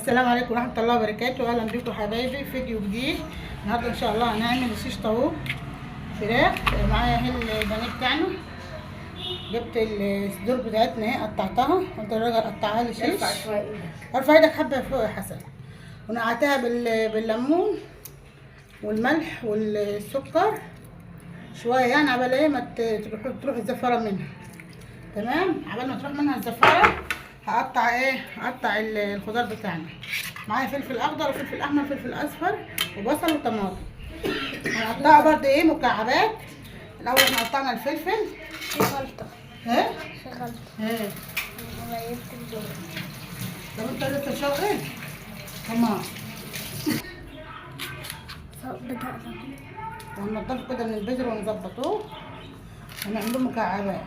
السلام عليكم ورحمه الله وبركاته. اهلا بيكم حبايبي في فيديو جديد. النهارده ان شاء الله هنعمل شيش طاووق فراخ. معايا اهي البانيه بتاعنا. جبت الصدور بتاعتنا اهي قطعتها، قلت للراجل قطعها لي شيش. ارفع ايدك حبه فوق يا حسن. ونقعتها بالليمون والملح والسكر شويه، يعني عبال ايه ما تروح الزفاره منها. تمام، عبال ما تروح منها الزفاره هقطع الخضار بتاعنا. معايا فلفل اخضر وفلفل احمر وفلفل اصفر وبصل وطماطم. هنقطعها برضه ايه مكعبات. الاول احنا قطعنا الفلفل في غلطة. ها؟ في غلطة. ايه؟ غيرت الدور. طب انت لسه شغال؟ تمام. بدأنا. وننضفه كده من البذر ونظبطوه ونعمله مكعبات.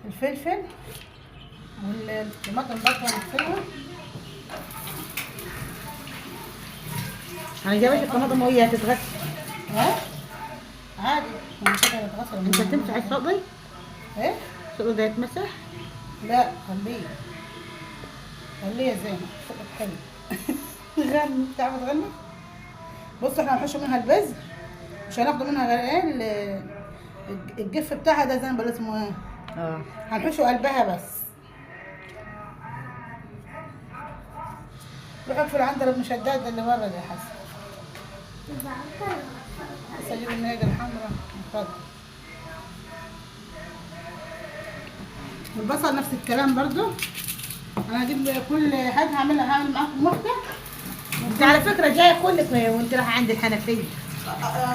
الفلفل والطماطم برضه هنغسلها. انا جايبه الطماطم وهي هتتغسل. ها؟ عادي يعني كده هتتغسل. انت هتمسح الصقبي؟ ايه؟ الصقبي ده يتمسح؟ لا خليه يا زينب، صوتك حلو. غني، بتعرف تغني؟ بص احنا هنحش منها البذر، مش هناخده منها غير ايه الجف بتاعها ده، زي ما بقول اسمه ايه؟ هنحشه قلبها بس. روح اقفل عند المشداد اللي بره ده يا حسن. بس اجيب النيجه الحمراء. اتفضل. البصل نفس الكلام برضو. انا هجيب كل حاجه هعمل معاكم واحده. انت على فكره جايه كلك وانت رايحه عند الحنفيه.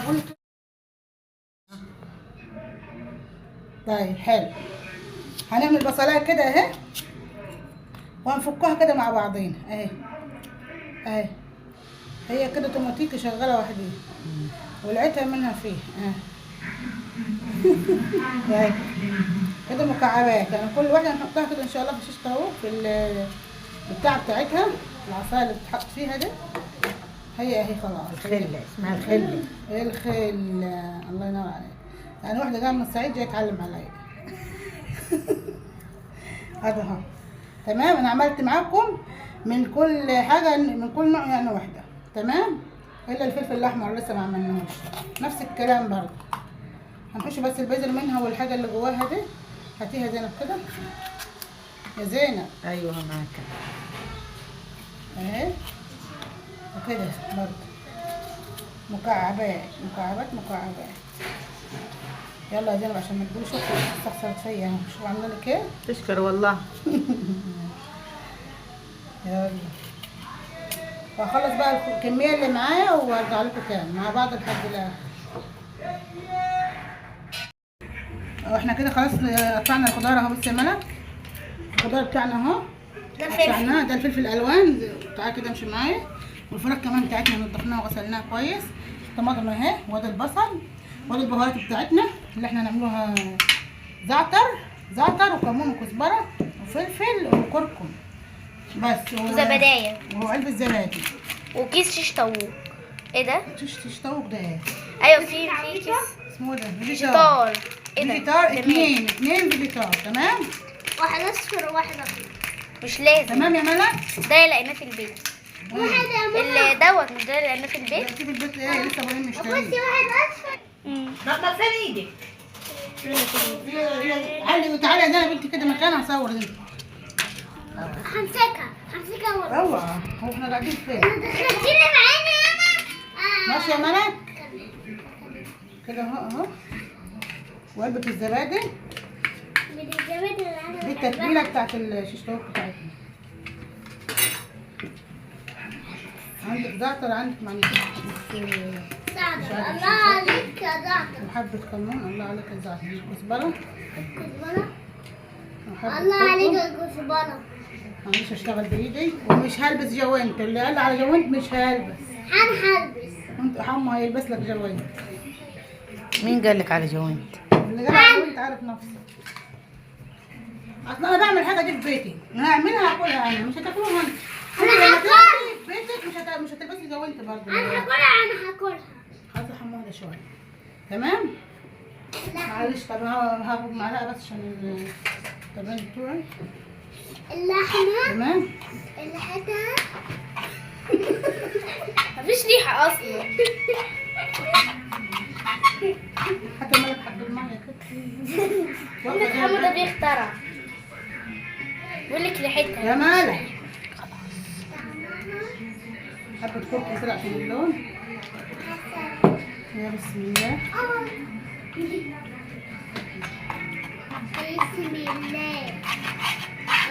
قلت طيب حلو. هنعمل بصلايه كده اهي وهنفكها كده مع بعضين اهي. هي كده توماتيكي شغاله وحدين ولقيتها منها فيه اهي. كده مكعبات، يعني كل واحده هنحطها كده ان شاء الله في شيش طاووق في البتاع بتاعتها، العصايه اللي بتتحط فيها دي. هي خلاص. الخله اسمها الخله. الله ينور عليك. يعني واحده جايه من الصعيد جايه تعلم عليا. هذا اهو. تمام، انا عملت معاكم من كل حاجه، من كل نوع يعني واحده. تمام، الا الفلفل الاحمر لسه ما عملناهوش. نفس الكلام برضه. هنحش بس البذر منها والحاجه اللي جواها دي. هاتيها زينب كده يا زينب. ايوه معاك اهي وكده برضه مكعبات. يلا يا زينب عشان ما تقولي شوفي استخسرت فيا اهو. شوفي عامله لك ايه. تشكر والله. يلا وهخلص بقى الكميه اللي معايا وارجع لكم تاني مع بعض لحد الاخر. واحنا كده خلاص قطعنا الخضار اهو. بصي يا ملك، الخضار بتاعنا اهو ده قطعناه. ده الفلفل الالوان، تعالى كده امشي معايا. والفراخ كمان بتاعتنا نضفناها وغسلناها كويس. الطماطم اهي، وادي البصل، وادي البهارات بتاعتنا اللي احنا هنعملوها. زعتر وكمون وكزبره وفلفل وكركم بس. وزبدايه وعلبه زبادي وكيس شيش طاووق. ايه ده؟ شيش طاووق ده ايه؟ ايوه في كيس اسمه ده فيجيتار. ايه ده؟ فيجيتار. تمام. اتنين فيجيتار. تمام، واحد اصفر وواحد اخضر. مش لازم. تمام يا ملك. ده لقيناه في البيت. اللي دوت مش ده اللي لقيناه في البيت. في البيت ايه لسه بقولين نشتريه. واحد اصفر. ما فين ايدك؟ علي وتعالي يا زينب بنتي كده مكانها هصور انت. همسكها اوعى، هو احنا قاعدين فين؟ دخلتيني معانا انا. ماشي يا ملك كده اهو. وعلبة الزبادي من الزبادي اللي انا دي التتبيلة بتاعت الشيش طاووق بتاعتنا. عندك زعتر، عندك زعتر. الله عليك يا زعتر. وحبة كمون. الله عليك يا زعتر. كزبرة. الله عليك يا كزبرة. انا مش هشتغل بايدي ومش هلبس جوانت. اللي قال على جوانت مش هلبس. هلبس. انت حمو هيلبس لك جوانت. مين قال لك على جوانت؟ اللي قال على جوانت عارف نفسه. اصل انا بعمل حاجه دي في بيتي، انا هعملها هاكلها. انا مش هتاكلوها انت. انا هاكلها في بيتك مش هتلبسي جوانت برضه. انا هاكلها. خلاص حمو ده شويه. تمام. معلش. طب هاخد معلقه بس عشان التمرين بتوعي. اللحمة تمام. ريحتها مفيش ريحة أصلا. حتى مالك حب المية كده. عمك حمو ده بيخترع، بيقول لك ريحتها. يا مالك حبة كركم كده عشان اللون. يا بسم الله. بسم الله،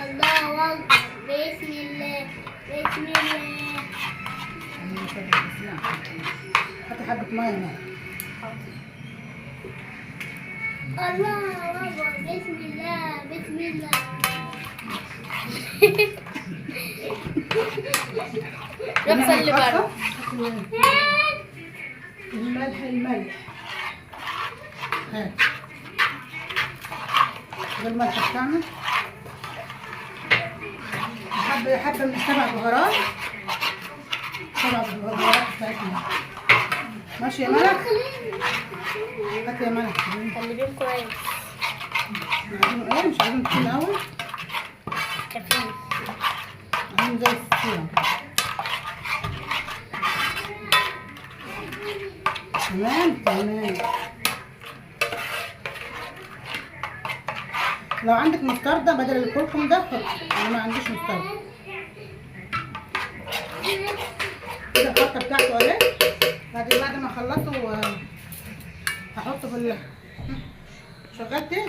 الله أكبر، بسم الله، بسم الله. حتى حبة مية هنا. الله أكبر، بسم الله، بسم الله. روح صلي بره. الملح هات ده الملح بتاعنا. حبة من 7 بهارات. 7 بهارات بتاعتنا. ماشي يا ملك؟ هات يا ملك. قلبيهم كويس. عايزينه ايه؟ مش عايزين كتير قوي. كفيل. عايزين زي السكينة. تمام. لو عندك مستردة بدل الكركم ده حط، انا ما عنديش مستردة. كده الخلطة بتاعته اهي. بعد ما اخلصه هحطه في شغلتي.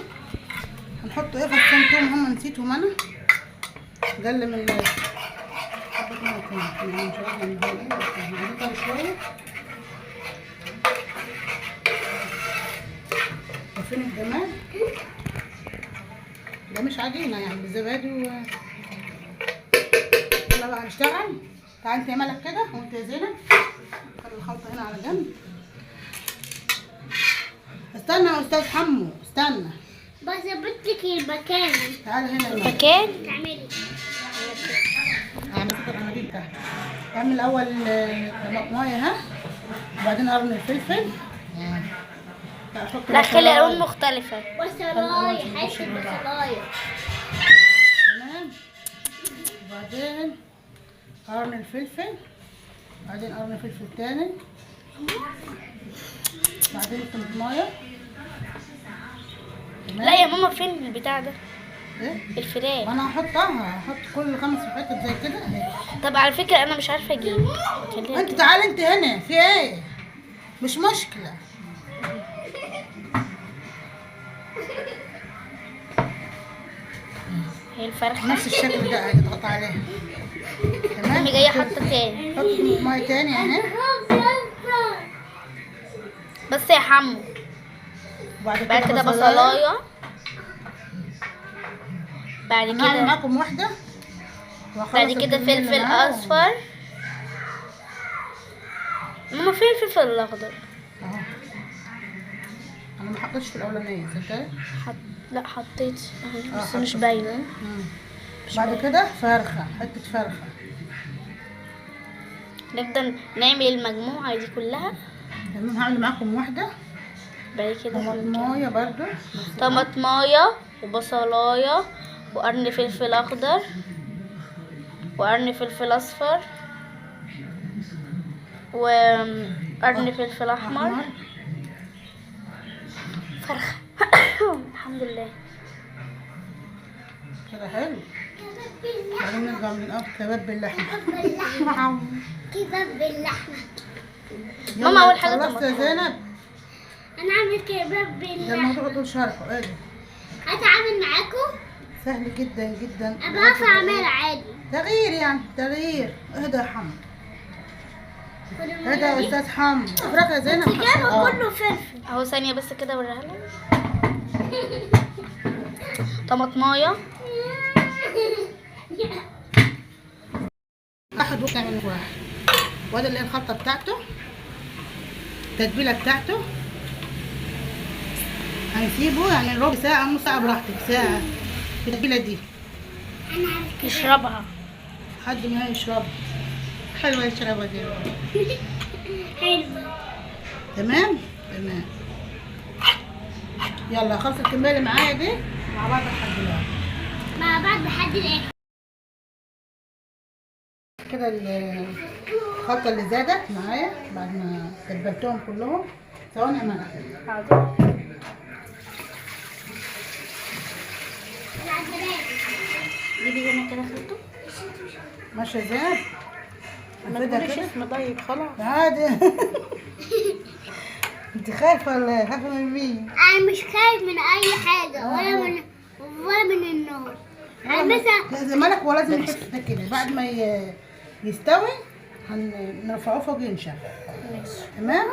هنحط ايه فصين توم، هم نسيتهم انا. قل من حبة مية تاني، يعني مش عايزة من دول ايه، بس هنضيفها شوية. شايفين الجمال؟ ده مش عجينة يعني، بالزبادي يلا بقى هنشتغل. تعالي انت يا ملك كده وانت يا زينب. خلي الخلطة هنا على جنب. استنى يا استاذ حمو، استنى. بظبط لك المكان. تعالي هنا المكان تعملي. اعمل كده الانابيب بتاعتي. اعمل الاول طماطمايه ها، وبعدين قرن الفلفل. لا خلي الوان مختلفة. بصلاية، حته بصلاية. تمام. وبعدين قرن الفلفل، بعدين قرن الفلفل تاني، بعدين الطماطمايه. لا يا ماما فين البتاع ده؟ ايه؟ الفراخ. ما انا هحط كل 5 حتت زي كده اهي. طب على فكرة انا مش عارفة اجيب. انت تعالي انت هنا، في ايه؟ مش مشكلة. هي الفرخة نفس الشكل ده هتضغط عليها. تمام. انا جاية حاطة تاني. حط مية تاني اهي. بس يا حمو. بعد كده بصلاية. بعد هعمل كده معاكم واحدة. بعد كده فلفل اصفر. ماما فين الفلفل الاخضر؟ اهو. انا ما حطيتش في الاولانية، صدقني. لا حطيت اهو بس حطيت. مش باينة. بعد كده فرخة، حتة فرخة. نبدأ نعمل المجموعة دي كلها. تمام. هعمل معاكم واحدة. بعد كده طماطماية برضو. طماطماية وبصلاية وقرن فلفل اخضر وقرن فلفل اصفر وقرن فلفل احمر. فرخة. الحمد لله كده حلو. بعدين نرجع من الأول كباب باللحمة. كباب باللحمة. يلا، ماما أول حاجة خلصت يا زينب؟ أنا أعمل كباب ده باللحمة. الموضوع دول شرحه ايه ده؟ هتعامل معاكم؟ سهل جدا جدا. أنا بعرف أعملها عادي. تغيير يعني، تغيير. اهدى يا حمد. اهدى يا استاذ حمد. فراخ يا زينب. كله فلفل. أهو ثانية بس كده أوريها لهم. طماطماية. واحد وكمان واحد. وده اللي هي الخلطة بتاعته، التتبيلة بتاعته. هنسيبه يعني ربع ساعة نص ساعة براحتك، ساعة في التتبيلة دي. يشربها لحد ما يشربها. حلوة يشربها دي. حلوة. تمام؟ تمام. يلا خلص الكمية اللي معايا دي مع بعض لحد دلوقتي. مع بعض لحد الآخر. كده الخلطة اللي زادت معايا بعد ما تبلتهم كلهم. ثواني يا ملك. حاضر. جيبي هنا كده خلطه. ماشي يا زينب. ما كده تقوليش كده اسم طيب خلاص. عادي. انت خايفة ولا إيه؟ خايفة من مين؟ انا مش خايف من اي حاجه ولا من النار. انا مثلا لازم ملك ولازم نحط ده كده بعد ما يستوي هنرفعوه فوق ينشف. ماشي. تمام.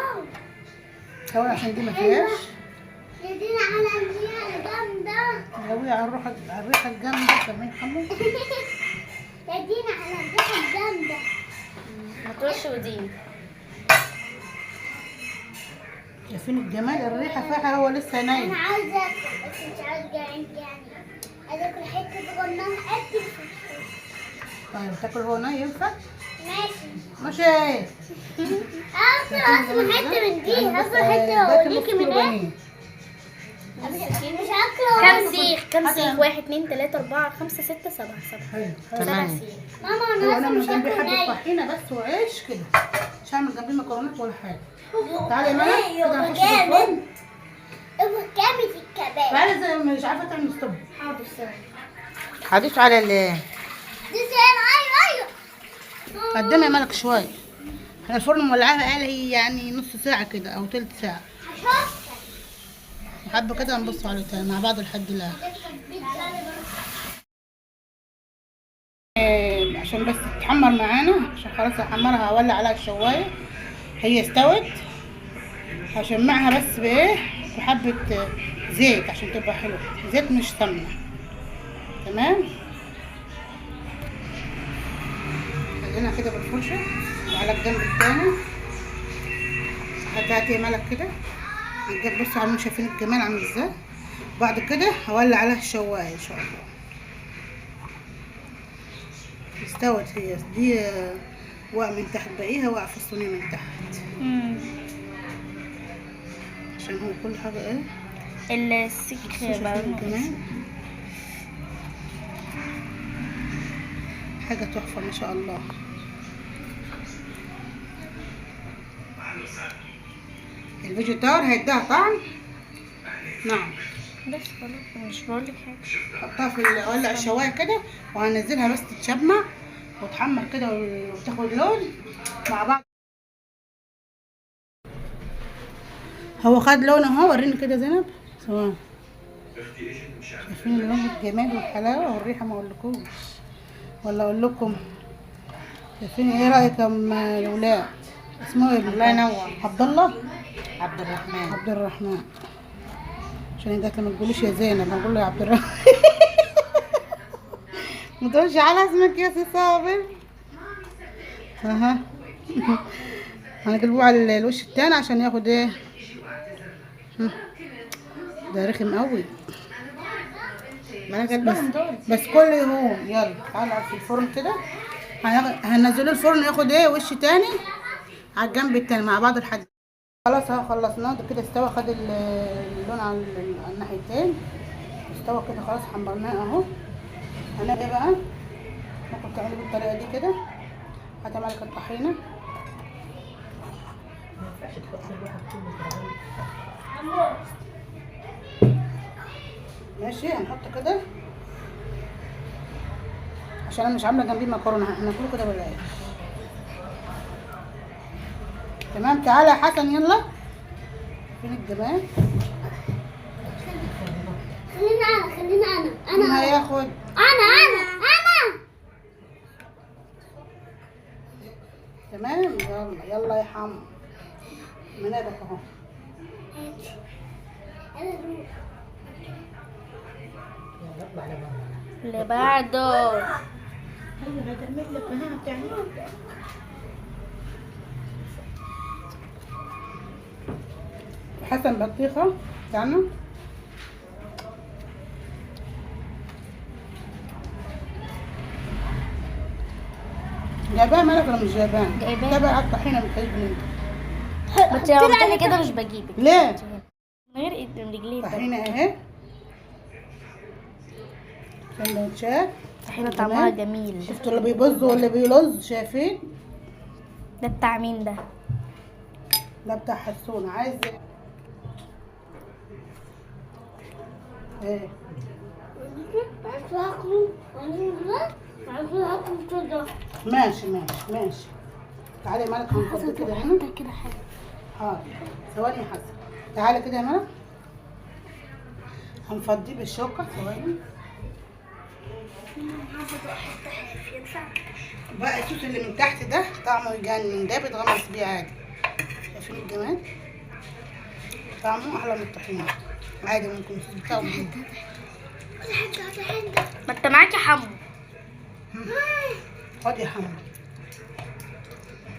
ثواني عشان دي ما فيهاش. يدينا على الريحه الجامده. قوي على الريحة الجامدة كمان حمو. يدينا على الريحه الجامده. ما تقولش وديني. شايفين الجمال الريحة فيها هو لسه نايم. انا عاوزه اكل بس مش عاوزه يعني عايزه اكل حته صغننه قد طيب تاكل هو نايم ينفع؟ ماشي. ماشي. اصل حته من دي اصل حته اوريكي من ايه. مش هاكله. كم سيخ؟ كم حسن. سيخ؟ 1 2 3 4 5 6 7 حلو. 7 سيخ. ماما هو انا انا اصلا من مش جنبي هاكله حبة ناي. طحينة بس وعيش كده. مش هعمل جنبي مكرونات ولا حاجة. تعالي يا ملك كده هنخش في الفرن. جامد الكباب. تعالي زي ما مش عارفة تعمل ستوب. حاضر ثواني. هضيف على دي زين. ايوه قدمي يا ملك شوية. احنا الفرن مولعاه بقالي يعني نص ساعة كده أو تلت ساعة. حبة كده هنبص عليه تاني مع بعض لحد الآخر. عشان بس تتحمر معانا عشان خلاص هحمرها هولع عليها الشواية. هي استوت. هشمعها بس بإيه؟ بحبة زيت عشان تبقى حلوة. زيت مش سمنة. تمام. خلينا كده بالفرشة وعلى الجنب التاني. هاتي ملك كده. هنجيب بصوا عاملين شايفين الجمال عامل ازاي. بعد كده هولع عليها الشواية ان شاء الله. استوت هي دي وقع من تحت باقيها وقع في الصينية من تحت. عشان هو كل حاجة ايه السيخ شايفين كمان حاجة تحفة ما شاء الله. الفيجيتار هيديها طعم. نعم. بس خلاص مش بقول لك حاجه. حطها في ولع الشوايه كده وهنزلها بس تتشمع وتحمر كده وتاخد لون مع بعض. هو خد لون اهو. وريني كده زينب سواء شايفين اللون الجمال والحلاوه والريحه ما اقولكوش ولا اقول لكم. شايفين ايه رايك يا الاولاد؟ اسمه ايه؟ الله ينور. عبد الله. عبد الرحمن. عبد الرحمن. عشان جات ما تقوليش يا زينب هقول له يا عبد الرحمن. ما تقولش على اسمك يا سي صابر. اها. هنقلبوه على الوش التاني عشان ياخد ايه. ده رخم قوي. ما انا قلبهم دول. بس كل يوم يلا تعالى في الفرن كده. هننزله الفرن ياخد ايه وش تاني على الجنب التاني مع بعض لحد خلاص اهو خلصناه. ده كده استوى. خد اللون على الناحيتين. استوى كده خلاص حمرناه اهو. هنعمل ايه بقى؟ ممكن تعملي بالطريقه دي كده. هاتي ملك الطحينه. ماشي. هنحط كده عشان انا مش عامله جنبيه مكرونه. هناكله كده بالعيش. تمام. تعالى يا حسن يلا. فين الجمال؟ خلينا انا مين هياخد؟ انا تمام. يلا يلا يا حمو. منابك اهو. اللي بعده حسن بطيخه بتاعنا. جايباها مالك ولا مش جايباها؟ جايباها. تابع على الطحينه من حزب انت. بس لو قلت كده مش بجيبك ليه؟ من غير ايد من رجلين. طحينه اهي. سندوتشات طحينة طعمها جميل. شفتوا اللي بيبظ واللي بيلظ؟ شايفين؟ ده بتاع مين ده؟ ده بتاع حسون. عايز ايه؟ ماشي ماشي ماشي. تعالي يا ملك هنفضي كده هنا كده حلو. حاضر ثواني يا حسن. تعالي كده يا ملك هنفضيه بالشوكة. ثواني بقى. الصوص اللي من تحت ده طعمه يجنن، ده بيتغمس بيه عادي. شايفين الجمال؟ طعمه احلى من الطحينة عادي. ممكن تستمتعوا بيه. ما انت معاك يا حمو. خد يا حمو.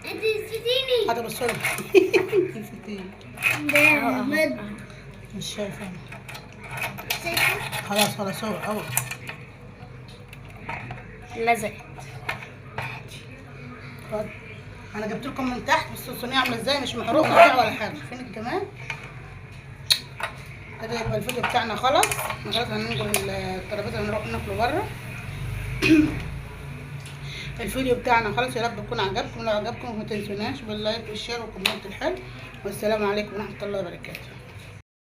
انت نسيتيني. هذا بالصلح. نسيتيني. مش شايفة. خلاص خلاص اهو لزق. خد. انا جبت لكم من تحت بس الصينيه عامله ازاي، مش محروقه فيها ولا حاجه. فين الجمال؟ كده يبقى الفيديو بتاعنا خلاص. خلاص هننقل الترابيزه ونروح ناكله بره. الفيديو بتاعنا خلاص. يا رب يكون عجبكم. لو عجبكم ما تنسوناش باللايك والشير والكومنت الحلو. والسلام عليكم ورحمه الله وبركاته.